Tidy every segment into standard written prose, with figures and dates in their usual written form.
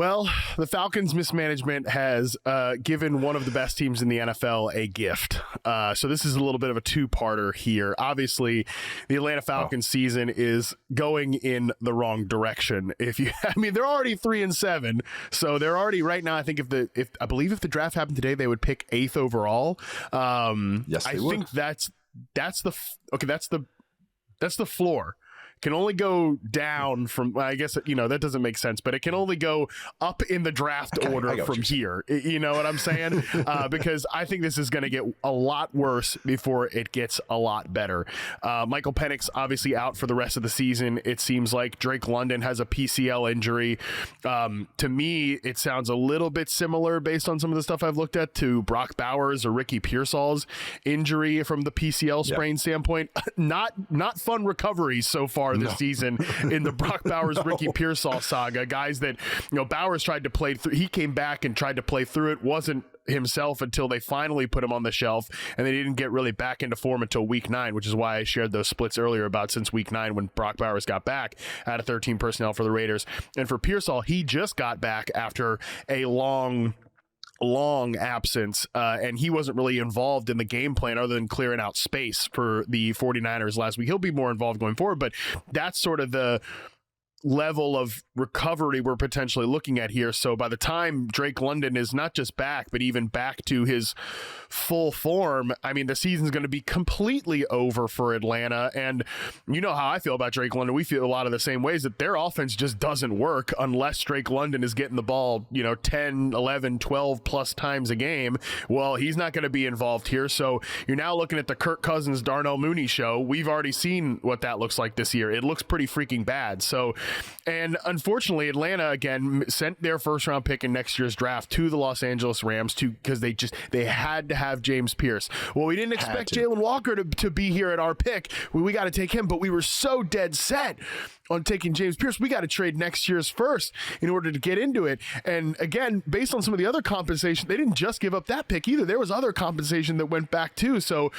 Well, the Falcons mismanagement has given one of the best teams in the NFL a gift. So this is a little bit of a two-parter here. Obviously, the Atlanta Falcons season is going in the wrong direction. They're already 3-7, so they're already right now. I think if the draft happened today, they would pick 8th overall. Yes, they would. I think that's the floor. Can only go down from, I guess, that doesn't make sense, but it can only go up in the draft order from here. You know what I'm saying? Because I think this is going to get a lot worse before it gets a lot better. Michael Penix obviously out for the rest of the season. It seems like Drake London has a PCL injury. To me, it sounds a little bit similar based on some of the stuff I've looked at to Brock Bowers or Ricky Pearsall's injury from the PCL sprain standpoint. Not fun recovery so far this season in the Brock Bowers, Ricky Pearsall saga. Guys that, Bowers tried to play through, he came back and tried to play through it, wasn't himself until they finally put him on the shelf, and they didn't get really back into form until week 9, which is why I shared those splits earlier about since week 9 when Brock Bowers got back out of 13 personnel for the Raiders. And for Pearsall, he just got back after a long absence, and he wasn't really involved in the game plan other than clearing out space for the 49ers last week. He'll be more involved going forward, but that's sort of the level of recovery we're potentially looking at here. So by the time Drake London is not just back, but even back to his full form, the season's going to be completely over for Atlanta. And you know how I feel about Drake London. We feel a lot of the same ways, that their offense just doesn't work unless Drake London is getting the ball, 10, 11, 12 plus times a game. Well, he's not going to be involved here. So you're now looking at the Kirk Cousins, Darnell Mooney show. We've already seen what that looks like this year. It looks pretty freaking bad. So, and unfortunately, Atlanta again sent their first round pick in next year's draft to the Los Angeles Rams because they had to have James Pierce. Well, we didn't expect Jalen Walker to be here at our pick. We got to take him, but we were so dead set on taking James Pierce. We got to trade next year's first in order to get into it. And again, based on some of the other compensation, they didn't just give up that pick either. There was other compensation that went back too. So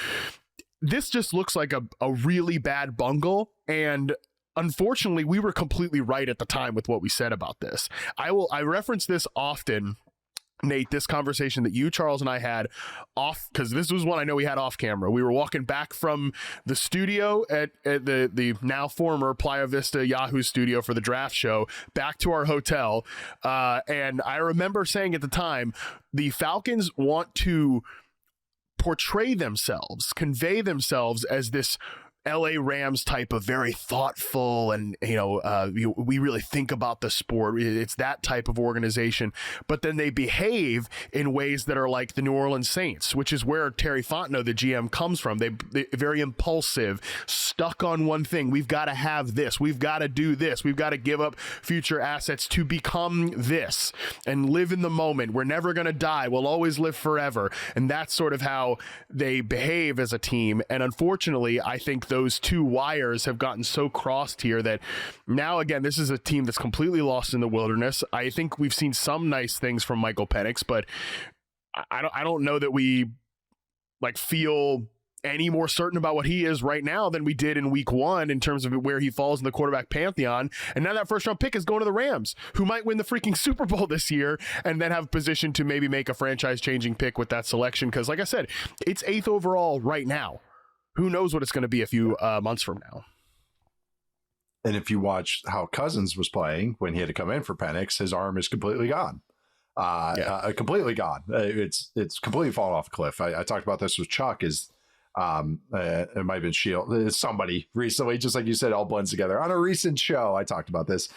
this just looks like a really bad bungle. And unfortunately, we were completely right at the time with what we said about this. I reference this often, Nate, this conversation that you, Charles, and I had off, because this was one I know we had off camera. We were walking back from the studio at the now former Playa Vista Yahoo studio for the draft show back to our hotel. And I remember saying at the time, the Falcons want to portray themselves, convey themselves as this LA Rams type of very thoughtful and, we really think about the sport. It's that type of organization, but then they behave in ways that are like the New Orleans Saints, which is where Terry Fontenot, the GM, comes from. They're very impulsive, stuck on one thing. We've got to have this. We've got to do this. We've got to give up future assets to become this and live in the moment. We're never going to die. We'll always live forever. And that's sort of how they behave as a team. And unfortunately, I think those two wires have gotten so crossed here that now, again, this is a team that's completely lost in the wilderness. I think we've seen some nice things from Michael Penix, but I don't know that we feel any more certain about what he is right now than we did in week 1 in terms of where he falls in the quarterback pantheon. And now that first round pick is going to the Rams, who might win the freaking Super Bowl this year and then have a position to maybe make a franchise changing pick with that selection. Because like I said, it's 8th overall right now. Who knows what it's going to be a few months from now. And if you watch how Cousins was playing when he had to come in for Penix, his arm is completely gone. Completely gone. It's completely fallen off a cliff. I talked about this with Chuck. It might have been Shield. It's somebody recently, just like you said, all blends together. On a recent show, I talked about this,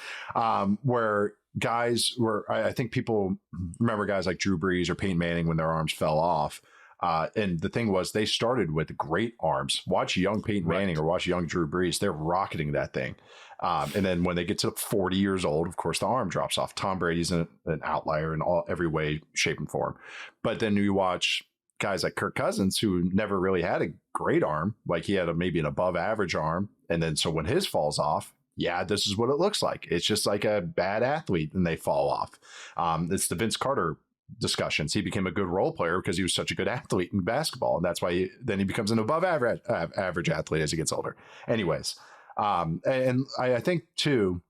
where guys were, I think people remember guys like Drew Brees or Peyton Manning when their arms fell off. And the thing was, they started with great arms. Watch young Peyton Manning or watch young Drew Brees. They're rocketing that thing. And then when they get to 40 years old, of course, the arm drops off. Tom Brady's an outlier in every way, shape, and form. But then you watch guys like Kirk Cousins, who never really had a great arm. Like he had maybe an above average arm. And then so when his falls off, this is what it looks like. It's just like a bad athlete and they fall off. It's the Vince Carter discussions. He became a good role player because he was such a good athlete in basketball, and that's why he becomes an above average athlete as he gets older. Anyways, and I think too,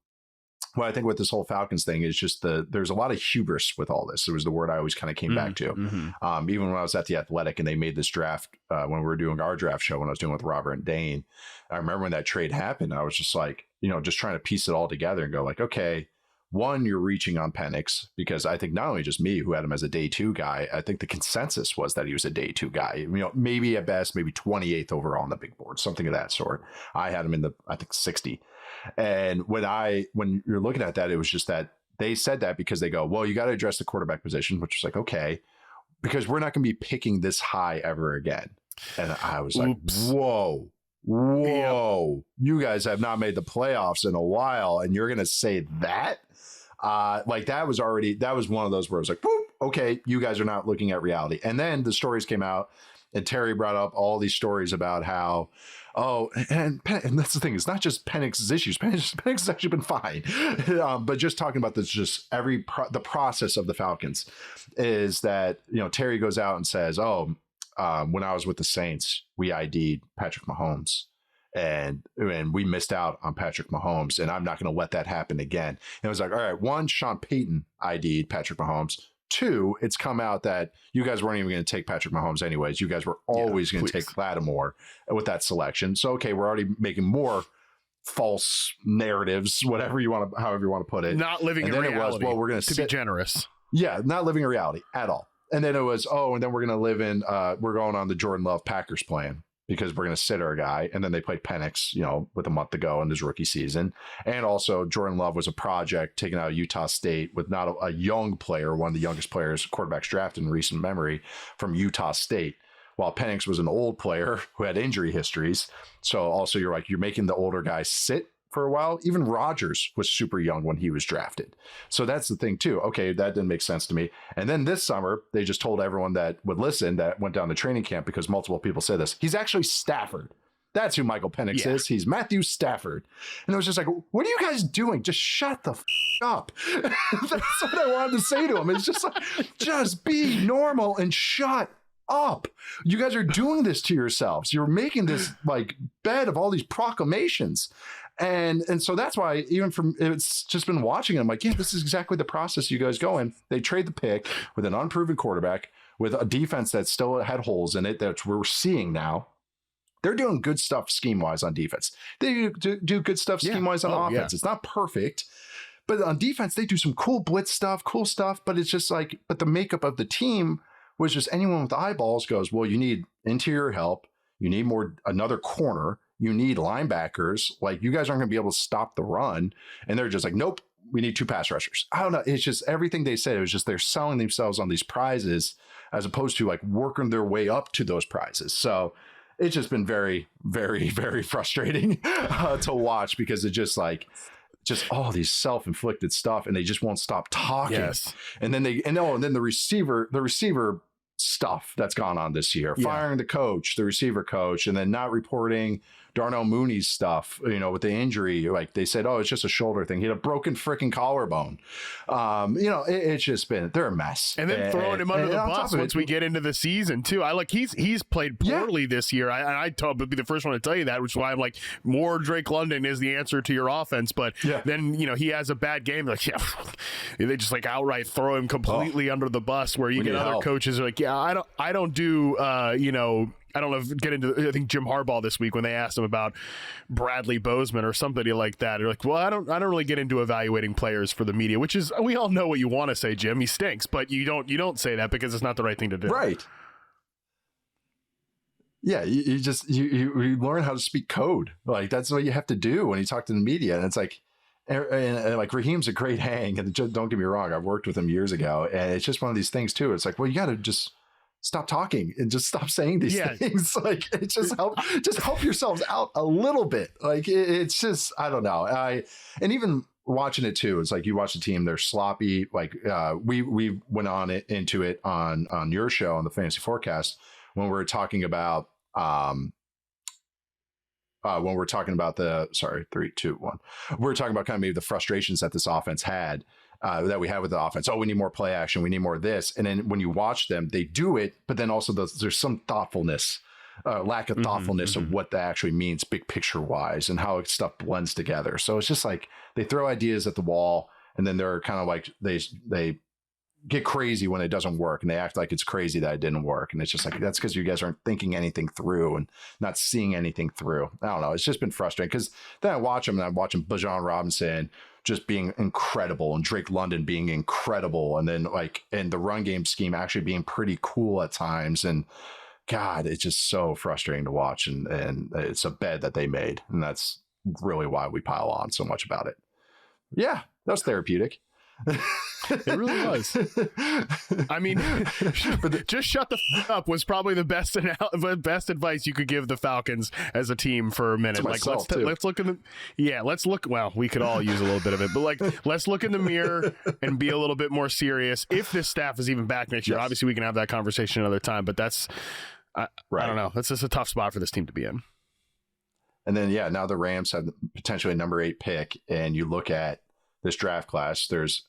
Well, I think with this whole Falcons thing is just there's a lot of hubris with all this. It was the word I always kind of came back to. Mm-hmm. Even when I was at the Athletic and they made this draft, when we were doing our draft show, when I was doing it with Robert and Dane, I remember when that trade happened, I was just like, just trying to piece it all together and go like, okay, one, you're reaching on Penix, because I think not only just me who had him as a day 2 guy, I think the consensus was that he was a day 2 guy, maybe at best, maybe 28th overall on the big board, something of that sort. I had him in I think 60. And when you're looking at that, it was just that they said that because they go, well, you got to address the quarterback position, which is like, okay, because we're not going to be picking this high ever again. And I was like, whoa, you guys have not made the playoffs in a while. And you're going to say that? That was one of those where it was like, whoop, okay, you guys are not looking at reality. And then the stories came out and Terry brought up all these stories about how, and that's the thing. It's not just Penix's issues. Penix has actually been fine. But just talking about this, just the process of the Falcons is that, Terry goes out and says, when I was with the Saints, we ID'd Patrick Mahomes. And we missed out on Patrick Mahomes, and I'm not going to let that happen again. And it was like, all right, one, Sean Payton ID'd Patrick Mahomes. 2, it's come out that you guys weren't even going to take Patrick Mahomes anyways. You guys were always going to take Lattimore with that selection. So, okay, we're already making more false narratives, however you want to put it. Not living in reality. It was, well, we're going to be generous. Yeah, not living in reality at all. And then it was, and then we're going to live in, we're going on the Jordan Love Packers plan, because we're going to sit our guy. And then they played Penix, with a month to go in his rookie season. And also Jordan Love was a project taken out of Utah State with not a young player, one of the youngest players, quarterbacks drafted in recent memory from Utah State, while Penix was an old player who had injury histories. So also you're making the older guys sit for a while. Even Rodgers was super young when he was drafted. So that's the thing too. Okay, that didn't make sense to me. And then this summer, they just told everyone that would listen, that went down to training camp, because multiple people said this, he's actually Stafford. That's who Michael Penix is. He's Matthew Stafford. And it was just like, what are you guys doing? Just shut the up. That's what I wanted to say to him. It's just like, just be normal and shut up. You guys are doing this to yourselves. You're making this bed of all these proclamations. And so that's why it's just been watching. I'm like, yeah, this is exactly the process you guys go in. They trade the pick with an unproven quarterback, with a defense that still had holes in it that we're seeing now. They're doing good stuff scheme-wise on defense. They do good stuff scheme-wise on offense. Yeah. It's not perfect, but on defense, they do some cool blitz stuff, but it's just but the makeup of the team was just anyone with eyeballs goes, well, you need interior help. You need another corner. You need linebackers. You guys aren't going to be able to stop the run. And they're just like, nope, we need 2 pass rushers. I don't know. It's just everything they said. It was just they're selling themselves on these prizes as opposed to working their way up to those prizes. So it's just been very, very, very frustrating to watch, because it's just all these self-inflicted stuff, and they just won't stop talking. Yes. And then the receiver stuff that's gone on this year, firing the coach, the receiver coach, and then not reporting Darnell Mooney's stuff, with the injury. They said, it's just a shoulder thing. He had a broken freaking collarbone. It's just they're a mess. And then throwing him under the bus once we get into the season too. He's played poorly this year. I would be the first one to tell you that, which is why I'm like, more Drake London is the answer to your offense. But then, he has a bad game. They just outright throw him completely under the bus, where you get other coaches are like, I don't do, I don't know if get into, I think Jim Harbaugh this week, when they asked him about Bradley Bozeman or somebody like that, they're like, well, I don't really get into evaluating players for the media, which is, we all know what you want to say, Jim. He stinks, but you don't say that because it's not the right thing to do. Right. Yeah. You learn how to speak code. That's what you have to do when you talk to the media. And it's and Raheem's a great hang. And don't get me wrong, I've worked with him years ago, and it's just one of these things too. It's like, well, you got to just stop talking and just stop saying these things. It just help yourselves out a little bit. It's just, I don't know. And even watching it too, it's you watch the team, they're sloppy. We went into it on your show on the Fantasy Forecast when we were talking about the 3, 2, 1. We're talking about kind of maybe the frustrations that this offense had. That we have with the offense. We need more play action. We need more of this. And then when you watch them, they do it, but then also there's some thoughtfulness lack of thoughtfulness of what that actually means big picture wise and how stuff blends together. So it's just like they throw ideas at the wall and then they're kind of like they get crazy when it doesn't work and they act like it's crazy that it didn't work. And it's just like, that's because you guys aren't thinking anything through and not seeing anything through. I don't know. It's just been frustrating because then I watch him and I'm watching Bijan Robinson just being incredible and Drake London being incredible. And then and the run game scheme actually being pretty cool at times. And God, it's just so frustrating to watch. And it's a bed that they made. And that's really why we pile on so much about it. Yeah, that was therapeutic. It really was. I mean, just shut the up was probably the best advice you could give the Falcons as a team for a minute. Like let's look in the well, we could all use a little bit of it, but let's look in the mirror and be a little bit more serious. If this staff is even back next year, obviously we can have that conversation another time. But that's I don't know. That's just a tough spot for this team to be in. And then now the Rams have potentially a number 8 pick, and you look at this draft class. There's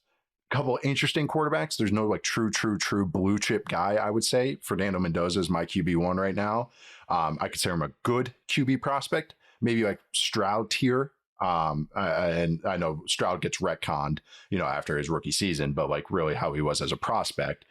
a couple of interesting quarterbacks. There's no true blue chip guy, I would say. Fernando Mendoza is my QB1 right now. I consider him a good QB prospect, maybe like Stroud tier. And I know Stroud gets retconned, after his rookie season, but really how he was as a prospect.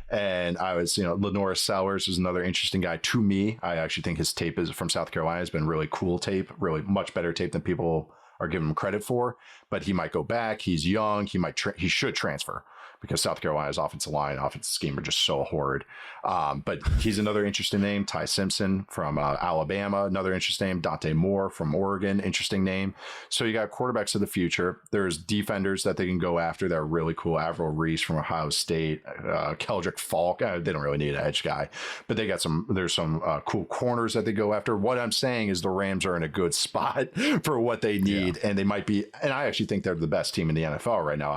And I was, Lenora Sellers is another interesting guy to me. I actually think his tape is from South Carolina has been really cool tape, really much better tape than people are giving him credit for, but he might go back. He's young. He should transfer because South Carolina's offensive scheme are just so horrid. But he's another interesting name. Ty Simpson from Alabama, another interesting name. Dante Moore from Oregon, interesting name. So you got quarterbacks of the future. There's defenders that they can go after that are really cool. Avril Reese from Ohio State, Keldrick Falk. They don't really need an edge guy, but they got there's some cool corners that they go after. What I'm saying is the Rams are in a good spot for what they need, and they might be, and I actually think they're the best team in the NFL right now.